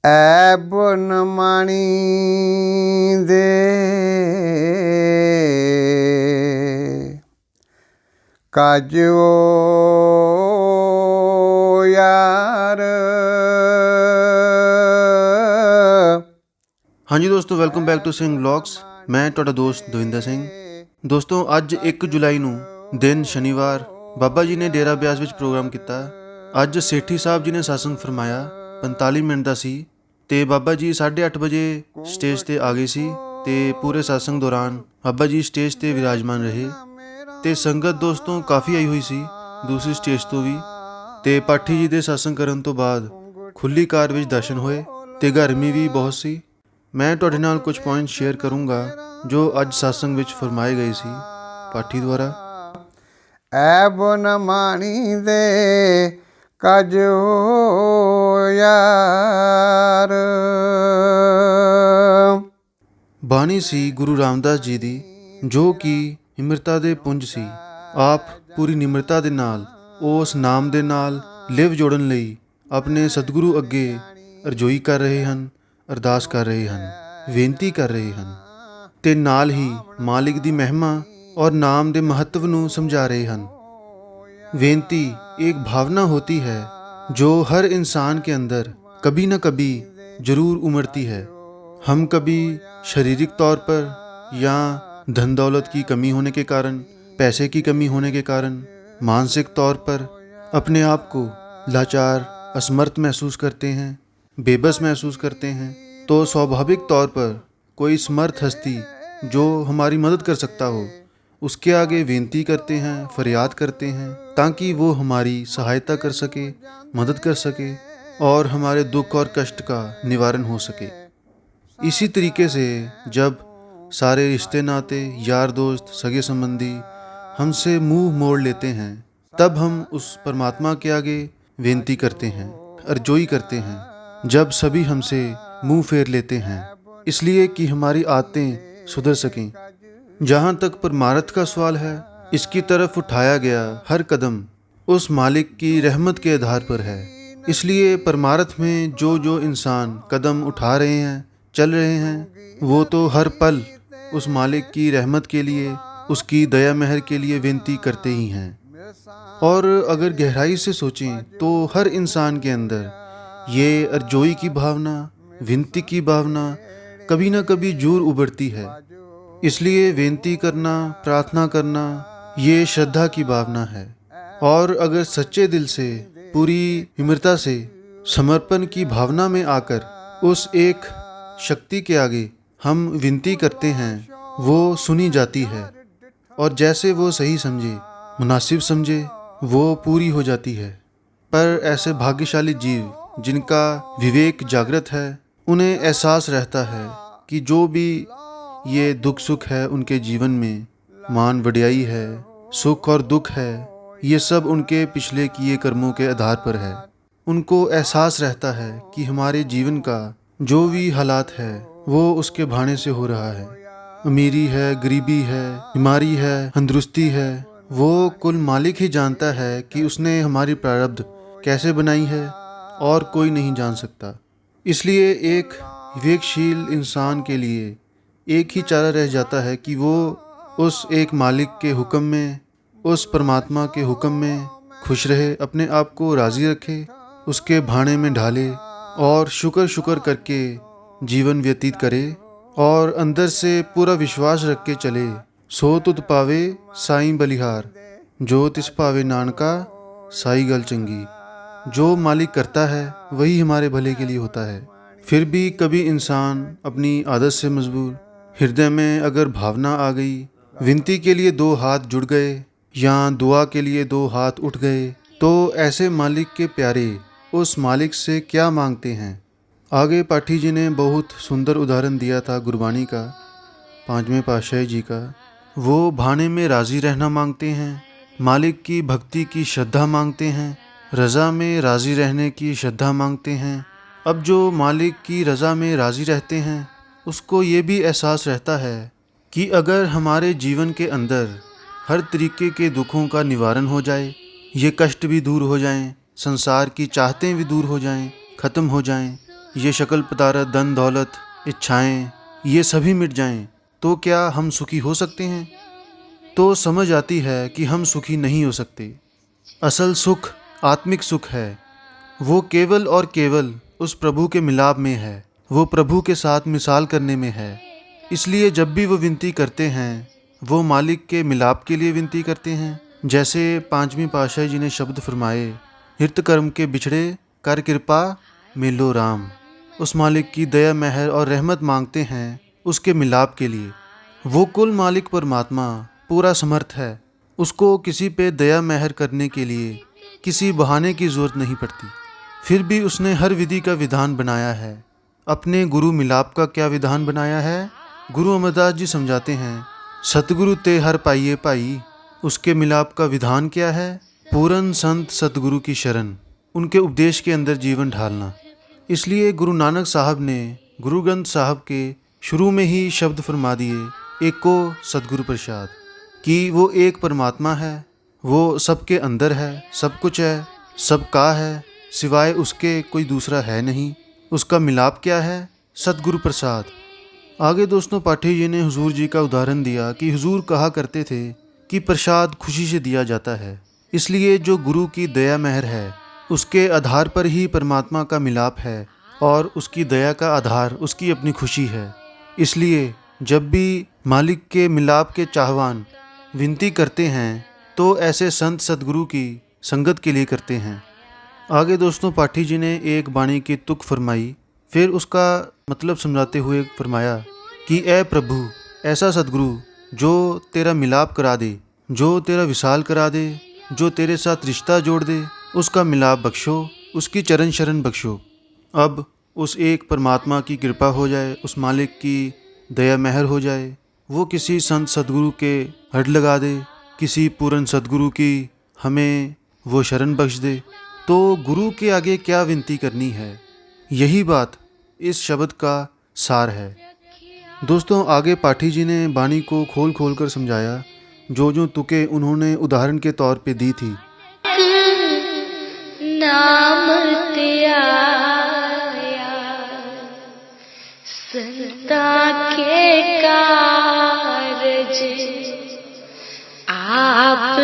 ऐब न माणी दे काज ओ यार। हाँ जी दोस्तों, welcome back to Singh vlogs. ਮੈਂ ਤੁਹਾਡਾ ਦੋਸਤ ਦਵਿੰਦਰ ਸਿੰਘ। ਦੋਸਤੋ, ਅੱਜ 1 ਜੁਲਾਈ ਨੂੰ ਦਿਨ ਸ਼ਨੀਵਾਰ ਬਾਬਾ ਜੀ ਨੇ ਡੇਰਾ ਬਿਆਸ ਵਿੱਚ ਪ੍ਰੋਗਰਾਮ ਕੀਤਾ। ਅੱਜ ਸੇਠੀ ਸਾਹਿਬ ਜੀ ਨੇ ਸਤਸੰਗ ਫਰਮਾਇਆ, 45 ਮਿੰਟ ਦਾ ਸੀ ਤੇ ਬਾਬਾ ਜੀ 8:30 ਵਜੇ ਸਟੇਜ ਤੇ ਆ ਗਏ ਸੀ ਤੇ ਪੂਰੇ ਸਤਸੰਗ ਦੌਰਾਨ ਬਾਬਾ ਜੀ ਸਟੇਜ ਤੇ ਵਿਰਾਜਮਾਨ ਰਹੇ ਤੇ ਸੰਗਤ ਦੋਸਤੋਂ ਕਾਫੀ ਆਈ ਹੋਈ ਸੀ ਦੂਸਰੀ ਸਟੇਜ ਤੋਂ ਵੀ। ਤੇ ਪਾਠੀ ਜੀ ਦੇ ਸਤਸੰਗ ਕਰਨ ਤੋਂ ਬਾਅਦ ਖੁੱਲੀ ਕਾਰ ਵਿੱਚ ਦਰਸ਼ਨ ਹੋਏ ਤੇ ਗਰਮੀ ਵੀ ਬਹੁਤ ਸੀ। ਮੈਂ ਤੁਹਾਡੇ ਨਾਲ ਕੁਝ ਪੁਆਇੰਟ ਸ਼ੇਅਰ ਕਰੂੰਗਾ ਜੋ ਅੱਜ ਸਤਸੰਗ ਵਿੱਚ ਫਰਮਾਏ ਗਏ ਸੀ ਪਾਠੀ ਦੁਆਰਾ। ऐब न माणी दे काज ओ यार। ਬਾਣੀ ਸੀ ਗੁਰੂ ਰਾਮਦਾਸ ਜੀ ਦੀ, ਜੋ ਕਿ ਨਿਮਰਤਾ ਦੇ ਪੁੰਜ ਸੀ। ਆਪ ਪੂਰੀ ਨਿਮਰਤਾ ਦੇ ਨਾਲ ਉਸ ਨਾਮ ਦੇ ਨਾਲ ਲਿਵ ਜੋੜਨ ਲਈ ਆਪਣੇ ਸਤਿਗੁਰੂ ਅੱਗੇ ਅਰਜ਼ੋਈ ਕਰ ਰਹੇ ਹਨ, ਅਰਦਾਸ ਕਰ ਰਹੇ ਹਨ, ਬੇਨਤੀ ਕਰ ਰਹੇ ਹਨ ਤੇ ਨਾਲ ਹੀ ਮਾਲਿਕ ਦੀ ਮਹਿਮਾ और नाम ਦੇ महत्व ਨੂੰ ਸਮਝਾ ਰਹੇ ਹਨ। बेनती एक भावना होती है जो हर इंसान के अंदर कभी न कभी जरूर उमड़ती है। हम कभी शारीरिक तौर पर या धन दौलत की कमी होने के कारण, पैसे की कमी होने के कारण मानसिक तौर पर अपने आप को लाचार, असमर्थ महसूस करते हैं, बेबस महसूस करते हैं। तो स्वाभाविक तौर पर कोई समर्थ हस्ती जो हमारी मदद कर सकता हो उसके आगे विनती करते हैं, फरियाद करते हैं ताकि वो हमारी सहायता कर सके, मदद कर सके और हमारे दुख और कष्ट का निवारण हो सके। इसी तरीके से जब सारे रिश्ते नाते, यार दोस्त, सगे संबंधी हमसे मुंह मोड़ लेते हैं, तब हम उस परमात्मा के आगे विनती करते हैं, अर्जोई करते हैं। जब सभी हमसे मुंह फेर लेते हैं इसलिए कि हमारी आदतें सुधर सकें। जहाँ तक परमार्थ का सवाल है, इसकी तरफ उठाया गया हर कदम उस मालिक की रहमत के आधार पर है। इसलिए परमार्थ में जो जो इंसान कदम उठा रहे हैं, चल रहे हैं, वो तो हर पल उस मालिक की रहमत के लिए, उसकी दया मेहर के लिए विनती करते ही हैं। और अगर गहराई से सोचें तो हर इंसान के अंदर ये अर्जोई की भावना, विनती की भावना कभी न कभी जरूर उभरती है। इसलिए विनती करना, प्रार्थना करना ये श्रद्धा की भावना है। और अगर सच्चे दिल से, पूरी विनम्रता से, समर्पण की भावना में आकर उस एक शक्ति के आगे हम विनती करते हैं, वो सुनी जाती है और जैसे वो सही समझे, मुनासिब समझे, वो पूरी हो जाती है। पर ऐसे भाग्यशाली जीव जिनका विवेक जागृत है, उन्हें एहसास रहता है कि जो भी ये दुख सुख है उनके जीवन में, मान वड्याई है, सुख और दुख है, ये सब उनके पिछले किए कर्मों के आधार पर है। उनको एहसास रहता है कि हमारे जीवन का जो भी हालात है वो उसके भाने से हो रहा है। अमीरी है, गरीबी है, बीमारी है, तंदुरुस्ती है, वो कुल मालिक ही जानता है कि उसने हमारी प्रारब्ध कैसे बनाई है और कोई नहीं जान सकता। इसलिए एक विवेकशील इंसान के लिए एक ही चारा रह जाता है कि वो उस एक मालिक के हुक्म में, उस परमात्मा के हुक्म में खुश रहे, अपने आप को राज़ी रखे, उसके भाने में ढाले और शुक्र करके जीवन व्यतीत करे और अंदर से पूरा विश्वास रख के चले। सो तुत पावे साईं बलिहार, जो तिस पावे नानका साई गल चंगी। जो मालिक करता है वही हमारे भले के लिए होता है। फिर भी कभी इंसान अपनी आदत से मजबूर, हृदय में अगर भावना आ गई, विनती के लिए 2 हाथ जुड़ गए या दुआ के लिए 2 हाथ उठ गए, तो ऐसे मालिक के प्यारे उस मालिक से क्या मांगते हैं। आगे पाठी जी ने बहुत सुंदर उदाहरण दिया था गुरबाणी का, 5वें पातशाही जी का। वो भाने में राज़ी रहना मांगते हैं, मालिक की भक्ति की श्रद्धा मांगते हैं, रज़ा में राज़ी रहने की श्रद्धा मांगते हैं। अब जो मालिक की रज़ा में राज़ी रहते हैं उसको ये भी एहसास रहता है कि अगर हमारे जीवन के अंदर हर तरीके के दुखों का निवारण हो जाए, ये कष्ट भी दूर हो जाएं, संसार की चाहतें भी दूर हो जाएं, ख़त्म हो जाएं, ये शक्ल पदार्थ, धन दौलत, इच्छाएं, ये सभी मिट जाएं, तो क्या हम सुखी हो सकते हैं? तो समझ आती है कि हम सुखी नहीं हो सकते। असल सुख आत्मिक सुख है। वो केवल और केवल उस प्रभु के मिलाप में है, वो प्रभु के साथ मिसाल करने में है। इसलिए जब भी वो विनती करते हैं, वो मालिक के मिलाप के लिए विनती करते हैं। जैसे पांचवीं पातशाही जी ने शब्द फरमाए, हित कर्म के बिछड़े कर कृपा मिलो राम। उस मालिक की दया मेहर और रहमत मांगते हैं उसके मिलाप के लिए। वो कुल मालिक परमात्मा पूरा समर्थ है। उसको किसी पे दया मेहर करने के लिए किसी बहाने की ज़रूरत नहीं पड़ती। फिर भी उसने हर विधि का विधान बनाया है। अपने गुरु मिलाप का क्या विधान बनाया है? गुरु अमरदास जी समझाते हैं, सतगुरु ते हर पाइये भाई। उसके मिलाप का विधान क्या है? पूरन संत सतगुरु की शरण, उनके उपदेश के अंदर जीवन ढालना। इसलिए गुरु नानक साहब ने गुरु ग्रंथ साहब के शुरू में ही शब्द फरमा दिए, एको सतगुरु प्रसाद, कि वो एक परमात्मा है, वो सबके अंदर है, सब कुछ है, सबका है, सिवाय उसके कोई दूसरा है नहीं। उसका मिलाप क्या है? सतगुरु प्रसाद। आगे दोस्तों पाठी जी ने हुजूर जी का उदाहरण दिया कि हुजूर कहा करते थे कि प्रसाद खुशी से दिया जाता है। इसलिए जो गुरु की दया मेहर है, उसके आधार पर ही परमात्मा का मिलाप है, और उसकी दया का आधार उसकी अपनी खुशी है। इसलिए जब भी मालिक के मिलाप के चाहवान विनती करते हैं, तो ऐसे संत सदगुरु की संगत के लिए करते हैं। आगे दोस्तों पाठी जी ने एक बाणी की तुक फरमाई, फिर उसका मतलब समझाते हुए फरमाया कि ए प्रभु, ऐसा सदगुरु जो तेरा मिलाप करा दे, जो तेरा विशाल करा दे, जो तेरे साथ रिश्ता जोड़ दे, उसका मिलाप बख्शो, उसकी चरण शरण बख्शो। अब उस एक परमात्मा की कृपा हो जाए, उस मालिक की दया मेहर हो जाए, वो किसी संत सदगुरु के हड लगा दे, किसी पूर्ण सदगुरु की हमें वो शरण बख्श दे, तो गुरु के आगे क्या विनती करनी है? यही बात इस शब्द का सार है। दोस्तों आगे पाठी जी ने बाणी को खोल खोल कर समझाया, जो जो तुकें उन्होंने उदाहरण के तौर पे दी थी। नाम त्याया संता के कारज आप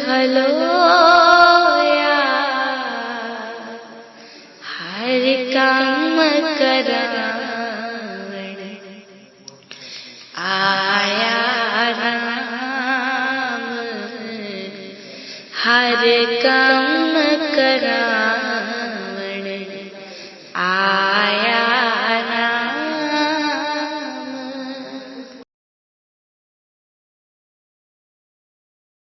खलोया हर काम करावण आया राम हर काम करा